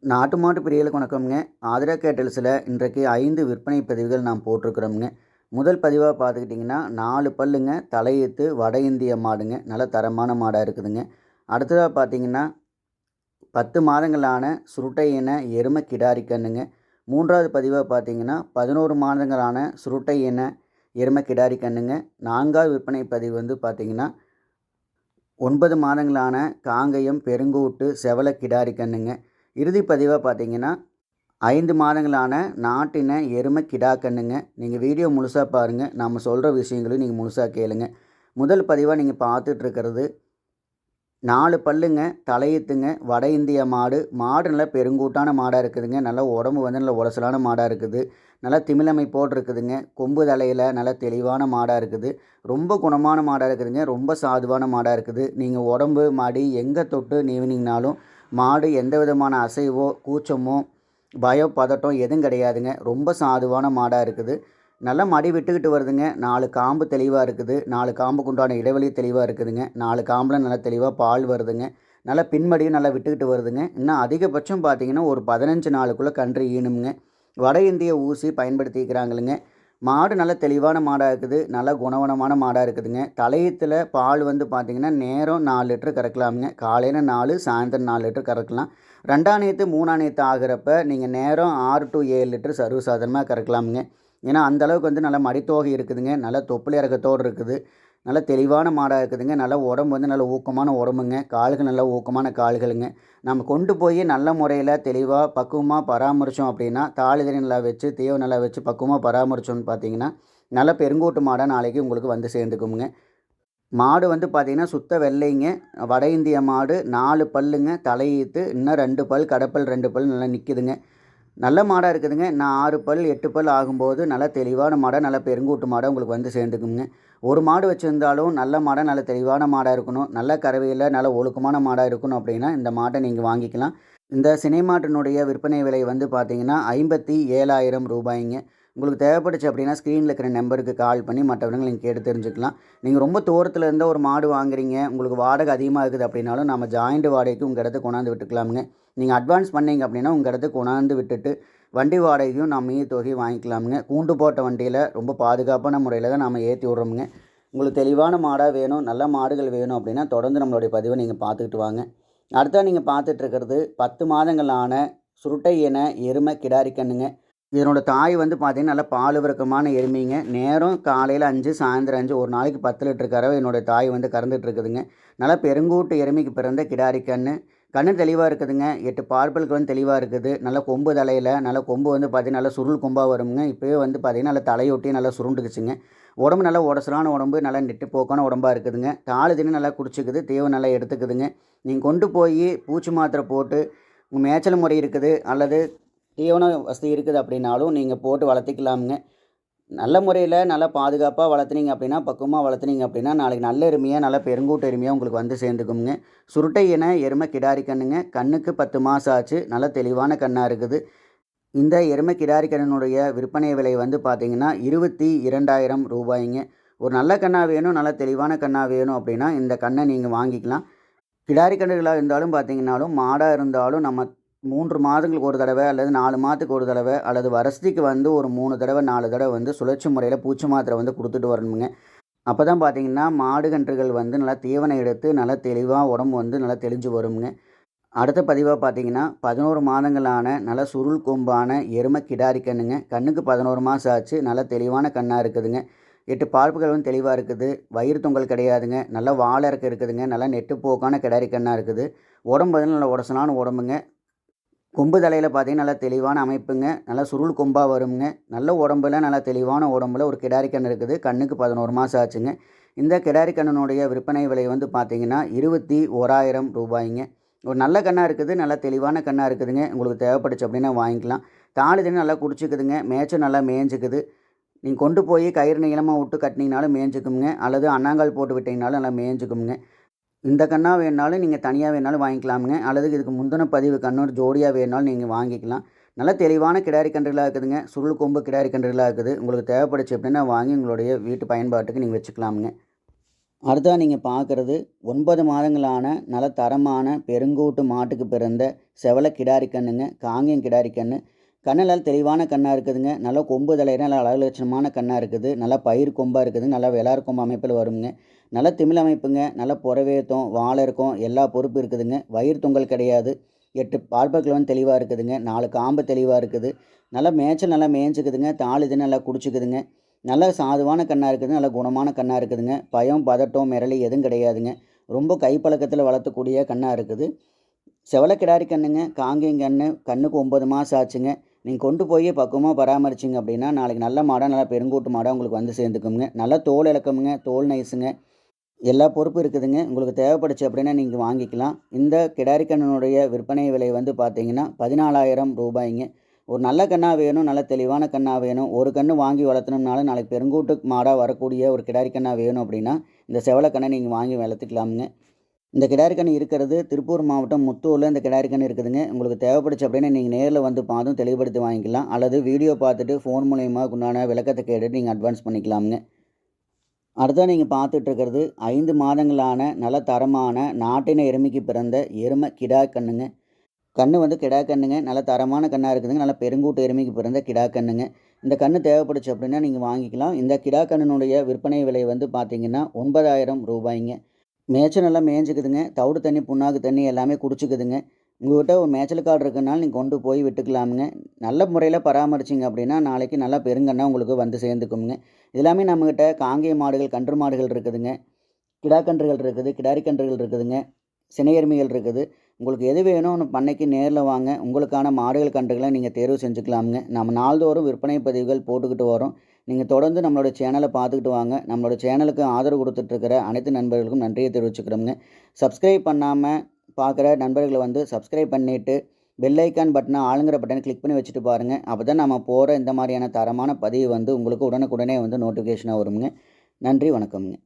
நாட்டு மாட்டு பிரியர்களுக்கு வணக்கம்ங்க. ஆதிரா கேட்டல்ஸில் இன்றைக்கு 5 விற்பனை பதிவுகள் நாம் போட்டிருக்கிறோம்ங்க. முதல் பதிவாக பார்த்துக்கிட்டிங்கன்னா 4 பல்லுங்க, தலையீத்து வட இந்திய மாடுங்க. நல்ல தரமான மாடாக இருக்குதுங்க. அடுத்ததாக பார்த்தீங்கன்னா 10 மாதங்களான சுருட்டை இன எருமை கிடாரி கன்றுங்க. மூன்றாவது பதிவாக பார்த்தீங்கன்னா 11 மாதங்களான சுருட்டை இன எருமை கிடாரி கன்றுங்க. நான்காவது விற்பனை பதிவு வந்து பார்த்தீங்கன்னா 9 மாதங்களான காங்கயம் பெருங்கூட்டு செவல கிடாரி கன்றுங்க. இறுதி பதிவாக பார்த்தீங்கன்னா 5 மாதங்களான நாட்டின எருமை கிடா கன்றுங்க. நீங்கள் வீடியோ முழுசாக பாருங்கள். நம்ம சொல்கிற விஷயங்களையும் நீங்கள் முழுசாக கேளுங்க. முதல் பதிவாக நீங்கள் பார்த்துட்ருக்கிறது 4 பல்லுங்க, தலையீத்துங்க, வட இந்திய மாடு. மாடு நல்லா பெருங்கூட்டான மாடாக இருக்குதுங்க. நல்லா உடம்பு வந்து நல்ல உடசலான மாடாக இருக்குது. நல்லா திமிழமைப்போடு இருக்குதுங்க. கொம்பு தலையில் நல்லா தெளிவான மாடாக இருக்குது. ரொம்ப குணமான மாடாக இருக்குதுங்க. ரொம்ப சாதுவான மாடாக இருக்குது. நீங்கள் உடம்பு மடி எங்கே தொட்டு நீவினீங்கனாலும் மாடு எந்த விதமான அசைவோ கூச்சமோ பயம் பதட்டம் எதுவும் கிடையாதுங்க. ரொம்ப சாதுவான மாடாக இருக்குது. நல்லா மடி விட்டுக்கிட்டு வருதுங்க. 4 காம்பு தெளிவாக இருக்குது. 4 காம்புக்கு உண்டான இடைவெளி தெளிவாக இருக்குதுங்க. 4 காம்பில் நல்லா தெளிவாக பால் வருதுங்க. நல்லா பின்மடியும் நல்லா விட்டுக்கிட்டு வருதுங்க. இன்னும் அதிகபட்சம் பார்த்தீங்கன்னா ஒரு 15 நாளுக்குள்ளே கன்று ஈனுமுங்க. வட இந்திய ஊசி பயன்படுத்திக்கிறாங்களுங்க. மாடு நல்ல தெளிவான மாடாக இருக்குது. நல்ல குணவனமான மாடாக இருக்குதுங்க. தலையத்தில் பால் வந்து பார்த்திங்கன்னா நேரம் 4 லிட்டர் கறக்கலாமுங்க. காலையில் 4, சாயந்தரம் 4 லிட்டர் கறக்கலாம். 2ஆம் நேத்து 3ஆம் நேத்து ஆகிறப்ப நீங்கள் நேரம் 6 to 7 லிட்டர் சர்வசாதாரணமாக கறக்கலாமுங்க. ஏன்னா அந்தளவுக்கு வந்து நல்லா மடித்தோகை இருக்குதுங்க. நல்லா தொப்புள் இறக்கத்தோடு இருக்குது. நல்ல தெளிவான மாடாக இருக்குதுங்க. நல்லா உடம்பு வந்து நல்ல ஊக்கமான உடம்புங்க. கால்கள் நல்லா ஊக்கமான கால்களுங்க. நம்ம கொண்டு போய் நல்ல முறையில் தெளிவாக பக்குவமாக பராமரித்தோம் அப்படின்னா தாளிதறி நல்லா வச்சு தீவ நல்லா வச்சு பக்குவமாக பராமரித்தோம்னு பார்த்தீங்கன்னா நல்ல பெருங்கூட்டு மாடாக நாளைக்கு உங்களுக்கு வந்து சேர்ந்துக்குமுங்க. மாடு வந்து பார்த்திங்கன்னா சுத்த வெள்ளைங்க. வட இந்திய மாடு 4 பல்லுங்க, தலையீத்து இன்னும் 2 பல் கடப்பல் 2 பல் நல்லா நிற்கிதுங்க. நல்ல மாடாக இருக்குதுங்க. நான் 6 பல் 8 பல் ஆகும்போது நல்லா தெளிவான மாடாக நல்ல பெருங்கூட்டு மாடாக உங்களுக்கு வந்து சேர்ந்துக்குங்க. ஒரு மாடு வச்சுருந்தாலும் நல்ல மாடாக நல்ல தெளிவான மாடாக இருக்கணும். நல்ல கறவையில் நல்ல ஒழுக்கமான மாடாக இருக்கணும் அப்படின்னா இந்த மாட்டை நீங்கள் வாங்கிக்கலாம். இந்த சினை மாட்டினுடைய விற்பனை விலை வந்து பார்த்திங்கன்னா 57,000 ரூபாய்ங்க. உங்களுக்கு தேவைப்பட்டுச்சு அப்படின்னா ஸ்க்ரீனில் இருக்கிற நம்பருக்கு கால் பண்ணி மற்றவங்க நீங்கள் கேட்டு தெரிஞ்சுக்கலாம். நீங்கள் ரொம்ப தூரத்தில் இருந்தால் ஒரு மாடு வாங்குறீங்க, உங்களுக்கு வாடகை அதிகமாக இருக்குது அப்படின்னாலும் நம்ம ஜாயிண்ட் வாடகைக்கு உங்கள் இடத்துக்கு கொண்டாந்து விட்டுக்கலாமுங்க. நீங்கள் அட்வான்ஸ் பண்ணிங்க அப்படின்னா உங்கள் இடத்துக்கு கொண்டாந்து விட்டுட்டு வண்டி வாடகையும் நம்ம மீதி தொகையை வாங்கிக்கலாமுங்க. கூண்டு போட்ட வண்டியில் ரொம்ப பாதுகாப்பான முறையில் தான் நம்ம ஏற்றி விட்றோமுங்க. உங்களுக்கு தெளிவான மாடாக வேணும், நல்ல மாடுகள் வேணும் அப்படின்னா தொடர்ந்து நம்மளுடைய பதிவை நீங்கள் பார்த்துக்கிட்டு வாங்க. அடுத்தா நீங்கள் பார்த்துட்ருக்கிறது 10 மாதங்களான சுருட்டை இன எருமை கிடாரி கன்றுங்க. இதனோட தாய் வந்து பார்த்திங்கன்னா நல்லா பால் விறக்கமான எருமைங்க. நேரம் காலையில் 5 சாயந்தரம் 5 ஒரு நாளைக்கு 10 லிட்டர் கறவை என்னுடைய தாய் வந்து கறந்துட்டு இருக்குதுங்க. நல்லா பெருங்கூட்டு எருமைக்கு பிறந்த கிடாரி கன்று. கண்ணு தெளிவாக இருக்குதுங்க. 8 பார்ப்பலுக்கு வந்து தெளிவாக இருக்குது. நல்ல கொம்பு தலையில் நல்ல கொம்பு வந்து பார்த்திங்கன்னா நல்லா சுருள் கொம்பாக வருங்க. இப்போவே வந்து பார்த்திங்கன்னா நல்லா தலையொட்டி நல்லா சுருண்டுக்குச்சுங்க. உடம்பு நல்லா உடசலான உடம்பு, நல்லா நெட்டு போக்கான உடம்பாக இருக்குதுங்க. தண்ணி நல்லா குடிச்சிக்குது, தேவை நல்லா எடுத்துக்குதுங்க. நீங்கள் கொண்டு போய் பூச்சி மாத்திரை போட்டு மேய்ச்சல் முறை இருக்குது அல்லது தீவன வசதி இருக்குது அப்படின்னாலும் நீங்கள் போட்டு வளர்த்திக்கலாமுங்க. நல்ல முறையில் நல்லா பாதுகாப்பாக வளர்த்துனீங்க அப்படின்னா பக்குவமாக வளர்த்துனீங்க அப்படின்னா நாளைக்கு நல்ல எருமையாக நல்ல பெருங்கூட்டு எருமையாக உங்களுக்கு வந்து சேர்ந்துக்குங்க. சுருட்டை இன எருமை கிடாரி கன்றுங்க. கண்ணுக்கு 10 மாதம் ஆச்சு. நல்ல தெளிவான கண்ணாக இருக்குது. இந்த எருமை கிடாரி கன்றினுடைய விற்பனை விலை வந்து பார்த்திங்கன்னா 22,000 ரூபாய்ங்க. ஒரு நல்ல கண்ணாக வேணும், நல்ல தெளிவான கண்ணாக வேணும் அப்படின்னா இந்த கண்ணை நீங்கள் வாங்கிக்கலாம். கிடாரி கன்றுகளாக இருந்தாலும் பார்த்திங்கனாலும் மாடாக இருந்தாலும் நம்ம 3 மாதங்களுக்கு ஒரு தடவை அல்லது 4 மாதத்துக்கு ஒரு தடவை அல்லது வருஷத்துக்கு வந்து ஒரு 3 தடவை 4 தடவை வந்து சுழற்சி முறையில் பூச்சி மாத்திரை வந்து கொடுத்துட்டு வரணுங்க. அப்போ தான் பார்த்திங்கன்னா மாடு கன்றுகள் வந்து நல்லா தீவனம் எடுத்து நல்லா தெளிவாக உடம்பு வந்து நல்லா தெளிஞ்சு வருங்க. அடுத்த பதிவாக பார்த்தீங்கன்னா 11 மாதங்களான நல்ல சுருள் கொம்பான எருமை கிடாரி கன்றுங்க. கண்ணுக்கு 11 மாதம் ஆச்சு. நல்ல தெளிவான கண்ணாக இருக்குதுங்க. 8 பார்ப்புகள் வந்து தெளிவாக இருக்குது. வயிறு தொங்கல் கிடையாதுங்க. நல்லா வால் இறக்க இருக்குதுங்க. நல்லா நெட்டு போக்கான கிடாரி கண்ணாக இருக்குது. உடம்பு வந்து நல்லா உடசலான உடம்புங்க. கொம்பு தலையில் பார்த்தீங்கன்னா நல்லா தெளிவான அமைப்புங்க. நல்லா சுருள் கொம்பாக வருங்க. நல்ல உடம்புல நல்லா தெளிவான உடம்புல ஒரு கிடாரி கன்று இருக்குது. கண்ணுக்கு 11 மாதம் ஆச்சுங்க. இந்த கிடாரி கன்றுனுடைய விற்பனை விலை வந்து பார்த்திங்கன்னா 21,000 ரூபாய்ங்க. ஒரு நல்ல கண்ணாக இருக்குது. நல்லா தெளிவான கண்ணாக இருக்குதுங்க. உங்களுக்கு தேவைப்பட்டுச்சு அப்படின்னா வாங்கிக்கலாம். தண்ணி நல்லா குடிச்சிக்குதுங்க. மேய்ச்சல் நல்லா மேய்ஞ்சிக்குது. நீங்கள் கொண்டு போய் கயிறு நீளமாக விட்டு கட்டினீங்கனாலும் மேய்ஞ்சிக்குங்க. அல்லது அண்ணாங்கால் போட்டு விட்டிங்கனாலும் நல்லா மேய்ஞ்சிக்குங்க. இந்த கன்றா வேணுனாலும் நீங்கள் தனியாக வேணுனாலும் வாங்கிக்கலாமுங்க. அல்லது இதுக்கு முந்தின பதிவு கன்று ஜோடியாக வேணுனாலும் நீங்கள் வாங்கிக்கலாம். நல்ல தெளிவான கிடாரி கன்றுகளாக இருக்குதுங்க. சுருள் கொம்பு கிடாரி கன்றுகளாக இருக்குது. உங்களுக்கு தேவைப்பட்டுச்சு அப்படின்னா வாங்கி உங்களுடைய வீட்டு பயன்பாட்டுக்கு நீங்கள் வச்சுக்கலாமுங்க. அடுத்ததாக நீங்கள் பார்க்குறது 9 மாதங்களான நல்ல தரமான பெருங்கூட்டு மாட்டுக்கு பிறந்த செவல கிடாரி கண்ணுங்க. காங்கேயம் கிடாரி கண்ணு. கண்ணெல்லாம் தெளிவான கண்ணாக இருக்குதுங்க. நல்லா கொம்பு தலையிற நல்ல அழகு லட்சணமான கண்ணாக இருக்குது. நல்லா பயிர் கொம்பாக இருக்குதுங்க. நல்லா வெளார் கொம்பு அமைப்பில் வருங்க. நல்ல திமிழ் அமைப்புங்க. நல்ல புறவேத்தம் வாழை இருக்கும். எல்லா பொறுப்பு இருக்குதுங்க. வயிறு தொங்கல் கிடையாது. 8 பால்பற்கள் வந்து தெளிவாக இருக்குதுங்க. 4 காம்பு தெளிவாக இருக்குது. நல்லா மேய்ச்சல் நல்லா மேய்ஞ்சிக்குதுங்க. தாள் இது நல்லா குடிச்சிக்குதுங்க. நல்ல சாதுவான கண்ணாக இருக்குது. நல்ல குணமான கண்ணாக இருக்குதுங்க. பயம் பதட்டம் மிரளி எதுவும் கிடையாதுங்க. ரொம்ப கைப்பழக்கத்தில் வளர்த்தக்கூடிய கண்ணாக இருக்குது. செவல கிடாரி கண்ணுங்க. காங்கேயம் கண்ணு. கண்ணுக்கு 9 மாதம் ஆச்சுங்க. நீங்கள் கொண்டு போய் பக்குவமாக பராமரிச்சிங்க அப்படின்னா நாளைக்கு நல்ல மாடாக நல்லா பெருங்கூட்டு மாடாக உங்களுக்கு வந்து சேர்ந்துக்குங்க. நல்லா தோல் இளக்கமுங்க. தோல் நைஸுங்க. எல்லா பொறுப்பும் இருக்குதுங்க. உங்களுக்கு தேவைப்படுச்சு அப்படின்னா நீங்கள் வாங்கிக்கலாம். இந்த கிடாரி கண்ணனுடைய விற்பனை விலை வந்து பார்த்தீங்கன்னா 14,000 ரூபாய்ங்க. ஒரு நல்ல கண்ணாக வேணும், நல்ல தெளிவான கண்ணாக வேணும். ஒரு கன்று வாங்கி வளர்த்தணும்னாலும் நாளைக்கு பெருங்கூட்டு மாடாக வரக்கூடிய ஒரு கிடாரி கண்ணாக வேணும் அப்படின்னா இந்த செவல கண்ணை நீங்கள் வாங்கி வளர்த்துக்கலாமுங்க. இந்த கிடாரி கன்று இருக்கிறது திருப்பூர் மாவட்டம் முத்தூரில் இந்த கிடாரி கன்று இருக்குதுங்க. உங்களுக்கு தேவைப்படுச்சு அப்படின்னா நீங்கள் நேரில் வந்து பார்த்தும் தெளிவுபடுத்தி வாங்கிக்கலாம். அல்லது வீடியோ பார்த்துட்டு ஃபோன் மூலயமா உண்டான விளக்கத்தை கேட்டுட்டு நீங்கள் அட்வான்ஸ் பண்ணிக்கலாமுங்க. அடுத்தது நீங்கள் பார்த்துட்டு இருக்கிறது 5 மாதங்களான நல்ல தரமான நாட்டின எருமைக்கு பிறந்த எருமை கிடா கண்ணுங்க. கன்று வந்து கிடா கண்ணுங்க. நல்ல தரமான கண்ணாக இருக்குதுங்க. நல்ல பெருங்கூட்டு எருமைக்கு பிறந்த கிடா கண்ணுங்க. இந்த கன்று தேவைப்படுச்சு அப்படின்னா நீங்கள் வாங்கிக்கலாம். இந்த கிடா கண்ணினுடைய விற்பனை விலை வந்து பார்த்தீங்கன்னா 9,000 ரூபாய்ங்க. மேய்ச்சல் நல்லா மேய்ஞ்சிக்குதுங்க. தவிடு தண்ணி புண்ணாக்கு தண்ணி எல்லாமே குடிச்சிக்குதுங்க. உங்கள்கிட்ட ஒரு மேய்ச்சல் காடு இருக்கனால நீங்கள் கொண்டு போய் விட்டுக்கலாமுங்க. நல்ல முறையில் பராமரிச்சிங்க அப்படின்னா நாளைக்கு நல்லா பெருங்கண்ணா உங்களுக்கு வந்து சேர்ந்துக்குங்க. இது எல்லாமே நம்மக்கிட்ட காங்கேய மாடுகள் கன்று மாடுகள் இருக்குதுங்க. கிடாக்கன்றுகள் இருக்குது. கிடாரி கன்றுகள் இருக்குதுங்க. சினை எருமைகள் இருக்குது. உங்களுக்கு எது வேணும் பண்ணைக்கு நேரில் வாங்க. உங்களுக்கான மாடுகள் கன்றுகளை நீங்கள் தேர்வு செஞ்சுக்கலாமுங்க. நம்ம நாள்தோறும் விற்பனை பதிவுகள் போட்டுக்கிட்டு வரோம். நீங்கள் தொடர்ந்து நம்மளோட சேனலை பார்த்துக்கிட்டு வாங்க. நம்மளோட சேனலுக்கு ஆதரவு கொடுத்துட்ருக்கிற அனைத்து நண்பர்களுக்கும் நன்றியை தெரிவிச்சுக்கிறோங்க. சப்ஸ்கிரைப் பண்ணாமல் பார்க்குற நண்பர்களை வந்து சப்ஸ்கிரைப் பண்ணிவிட்டு பெல் ஐக்கான் பட்டனை ஆளுங்கிற பட்டனை கிளிக் பண்ணி வச்சுட்டு பாருங்கள். அப்போ தான் நம்ம போகிற இந்த மாதிரியான தரமான பதிவு வந்து உங்களுக்கு உடனுக்குடனே வந்து நோட்டிஃபிகேஷனாக வருங்க. நன்றி, வணக்கம்ங்க.